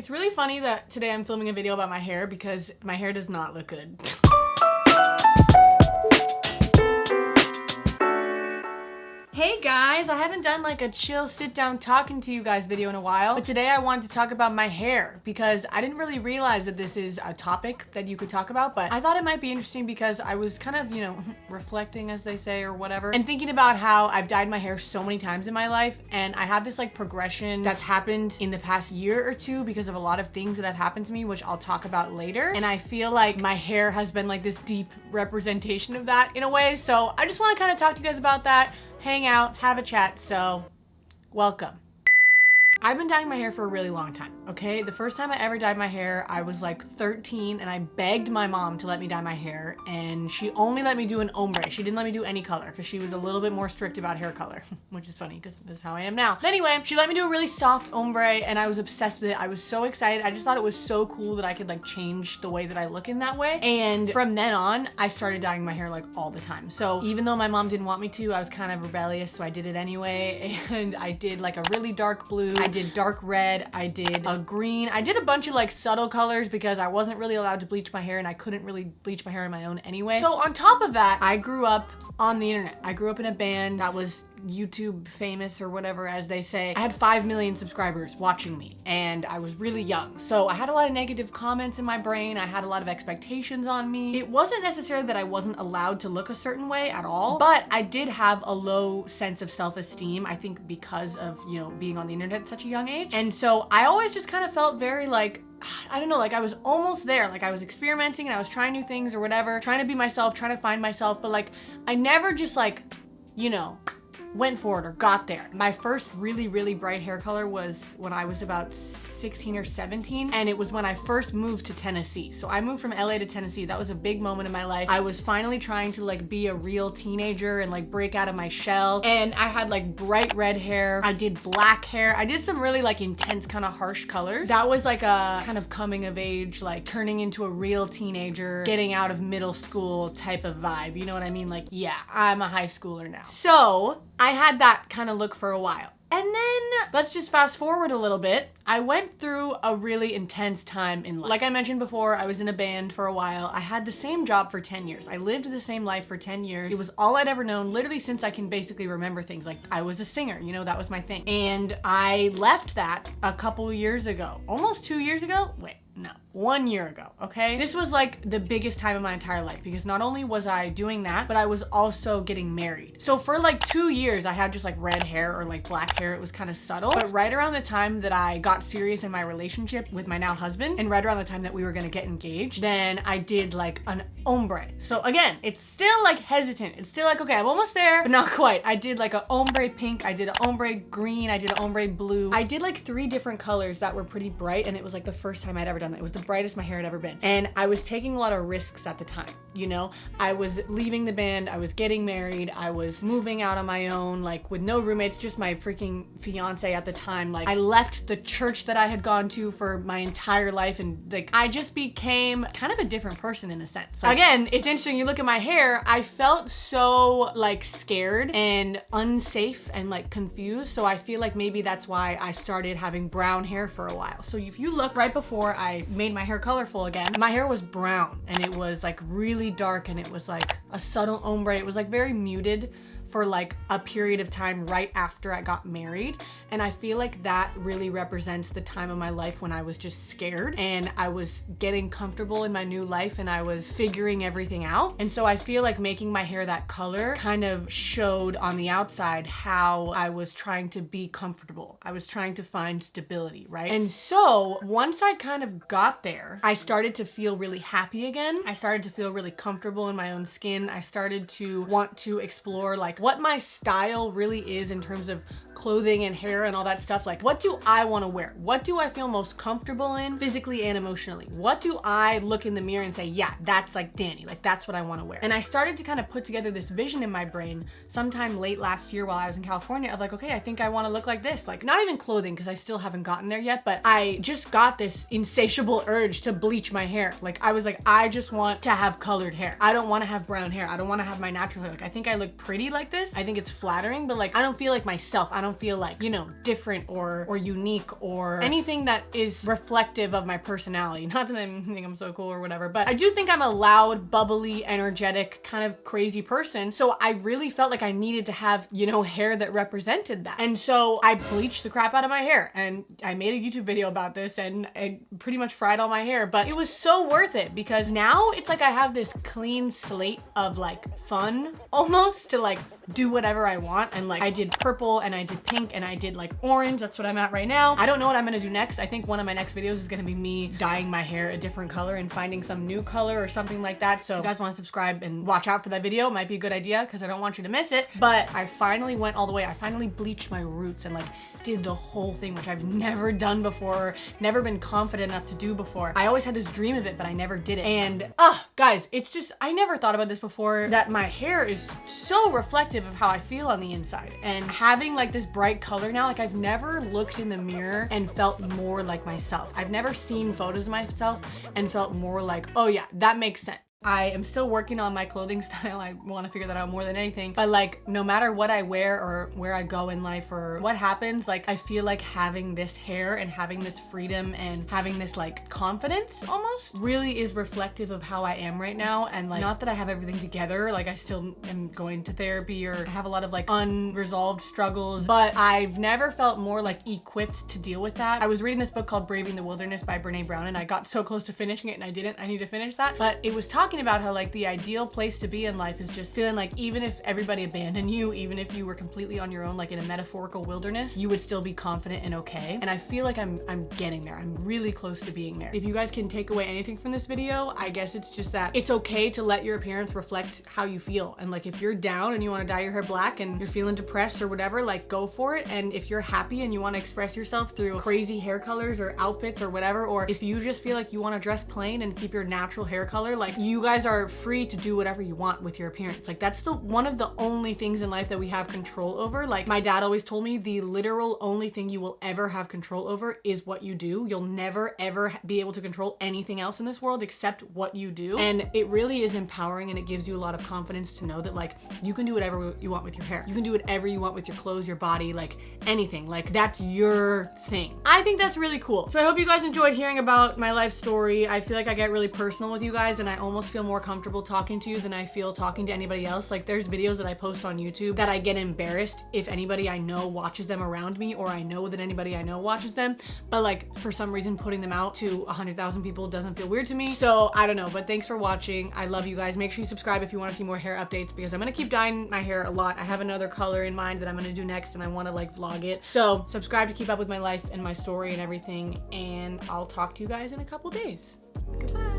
It's really funny that today I'm filming a video about my hair because my hair does not look good. Hey guys, I haven't done like a chill sit down talking to you guys video in a while, but today I wanted to talk about my hair because I didn't really realize that this is a topic that you could talk about, but I thought it might be interesting because I was kind of, reflecting, as they say, or whatever, and thinking about how I've dyed my hair so many times in my life, and I have this like progression that's happened in the past year or two because of a lot of things that have happened to me, which I'll talk about later, and I feel like my hair has been like this deep representation of that in a way, so I just want to kind of talk to you guys about that, hang out, have a chat, so welcome. I've been dyeing my hair for a really long time, okay? The first time I ever dyed my hair, I was like 13 and I begged my mom to let me dye my hair, and she only let me do an ombre. She didn't let me do any color because she was a little bit more strict about hair color, which is funny because this is how I am now. But anyway, she let me do a really soft ombre and I was obsessed with it. I was so excited. I just thought it was so cool that I could like change the way that I look in that way. And from then on, I started dyeing my hair like all the time. So even though my mom didn't want me to, I was kind of rebellious, so I did it anyway. And I did like a really dark blue. I did dark red, I did a green, I did a bunch of like subtle colors because I wasn't really allowed to bleach my hair and I couldn't really bleach my hair on my own anyway. So on top of that, I grew up on the internet. I grew up in a band that was YouTube famous or whatever, as they say. I had 5 million subscribers watching me and I was really young. So I had a lot of negative comments in my brain. I had a lot of expectations on me. It wasn't necessarily that I wasn't allowed to look a certain way at all, but I did have a low sense of self-esteem, I think because of, being on the internet at such a young age. And so I always just kind of felt very like, I don't know, like I was almost there. Like I was experimenting and I was trying new things or whatever, trying to be myself, trying to find myself, but like I never just like, went for it or got there. My first really, really bright hair color was when I was about 16 or 17, and it was when I first moved to Tennessee. So I moved from LA to Tennessee. That was a big moment in my life. I was finally trying to like be a real teenager and like break out of my shell, and I had like bright red hair. I did black hair. I did some really like intense kind of harsh colors. That was like a kind of coming of age, like turning into a real teenager, getting out of middle school type of vibe. You know what I mean? Like, yeah, I'm a high schooler now. So I had that kind of look for a while. And then let's just fast forward a little bit. I went through a really intense time in life. Like I mentioned before, I was in a band for a while. I had the same job for 10 years. I lived the same life for 10 years. It was all I'd ever known, literally since I can basically remember things. Like I was a singer, that was my thing. And I left that a couple years ago, almost 2 years ago. Wait, no, 1 year ago, okay? This was like the biggest time of my entire life because not only was I doing that, but I was also getting married. So for like 2 years, I had just like red hair or like black hair. It was kind of subtle. But right around the time that I got serious in my relationship with my now husband, and right around the time that we were gonna get engaged, then I did like an ombre. So again, it's still like hesitant. It's still like, okay, I'm almost there, but not quite. I did like an ombre pink, I did an ombre green, I did an ombre blue. I did like 3 different colors that were pretty bright, and it was like the first time I'd ever done that. It was the brightest my hair had ever been. And I was taking a lot of risks at the time, I was leaving the band, I was getting married, I was moving out on my own, like with no roommates, just my freaking fiance at the time. Like I left the church that I had gone to for my entire life, and like I just became kind of a different person in a sense. Like, again, it's interesting, you look at my hair, I felt so like scared and unsafe and like confused. So I feel like maybe that's why I started having brown hair for a while. So if you look right before I made my hair colorful again, my hair was brown and it was like really dark and it was like a subtle ombre. It was like very muted for like a period of time right after I got married. And I feel like that really represents the time of my life when I was just scared and I was getting comfortable in my new life and I was figuring everything out. And so I feel like making my hair that color kind of showed on the outside how I was trying to be comfortable. I was trying to find stability, right? And so once I kind of got there, I started to feel really happy again. I started to feel really comfortable in my own skin. I started to want to explore like what my style really is in terms of clothing and hair and all that stuff. Like, what do I want to wear? What do I feel most comfortable in physically and emotionally? What do I look in the mirror and say, yeah, that's like Dani, like that's what I want to wear? And I started to kind of put together this vision in my brain sometime late last year while I was in California of like, okay, I think I want to look like this. Like, not even clothing because I still haven't gotten there yet, but I just got this insatiable urge to bleach my hair. Like, I was like, I just want to have colored hair. I don't want to have brown hair. I don't want to have my natural hair. Like, I think I look pretty like this. I think it's flattering, but like I don't feel like myself. I don't feel like, you know, different or unique or anything that is reflective of my personality. Not that I think I'm so cool or whatever, but I do think I'm a loud, bubbly, energetic, kind of crazy person. So I really felt like I needed to have, you know, hair that represented that. And so I bleached the crap out of my hair, and I made a YouTube video about this, and I pretty much fried all my hair, but it was so worth it because now it's like I have this clean slate of like fun almost to like do whatever I want. And like I did purple and I did pink and I did like orange. That's what I'm at right now. I don't know what I'm gonna do next. I think one of my next videos is gonna be me dyeing my hair a different color and finding some new color or something like that. So if you guys want to subscribe and watch out for that video, it might be a good idea because I don't want you to miss it. But I finally went all the way. I finally bleached my roots and like did the whole thing, which I've never done before, never been confident enough to do before. I always had this dream of it, but I never did it. And guys, it's just, I never thought about this before, that my hair is so reflective of how I feel on the inside. And having like this bright color now, like I've never looked in the mirror and felt more like myself. I've never seen photos of myself and felt more like, oh yeah, that makes sense. I am still working on my clothing style. I want to figure that out more than anything. But like, no matter what I wear or where I go in life or what happens, like I feel like having this hair and having this freedom and having this like confidence almost really is reflective of how I am right now. And like, not that I have everything together, like I still am going to therapy or have a lot of like unresolved struggles, but I've never felt more like equipped to deal with that. I was reading this book called Braving the Wilderness by Brene Brown, and I got so close to finishing it and I didn't. I need to finish that. But it was talking about how like the ideal place to be in life is just feeling like even if everybody abandoned you, even if you were completely on your own, like in a metaphorical wilderness, you would still be confident and okay. And I feel like I'm getting there. I'm really close to being there. If you guys can take away anything from this video, I guess it's just that it's okay to let your appearance reflect how you feel. And like if you're down and you want to dye your hair black and you're feeling depressed or whatever, like go for it. And if you're happy and you want to express yourself through crazy hair colors or outfits or whatever, or if you just feel like you want to dress plain and keep your natural hair color, like you guys are free to do whatever you want with your appearance. Like that's one of the only things in life that we have control over. Like my dad always told me, the literal only thing you will ever have control over is what you do. You'll never ever be able to control anything else in this world except what you do. And it really is empowering, and it gives you a lot of confidence to know that like you can do whatever you want with your hair. You can do whatever you want with your clothes, your body, like anything. Like that's your thing. I think that's really cool. So I hope you guys enjoyed hearing about my life story. I feel like I get really personal with you guys, and I almost feel more comfortable talking to you than I feel talking to anybody else. Like there's videos that I post on YouTube that I get embarrassed if anybody I know watches them around me, or I know that anybody I know watches them, but like for some reason putting them out to 100,000 people doesn't feel weird to me. So I don't know, but thanks for watching. I love you guys. Make sure you subscribe if you want to see more hair updates, because I'm gonna keep dyeing my hair a lot. I have another color in mind that I'm gonna do next, and I want to like vlog it. So subscribe to keep up with my life and my story and everything, and I'll talk to you guys in a couple days. Goodbye.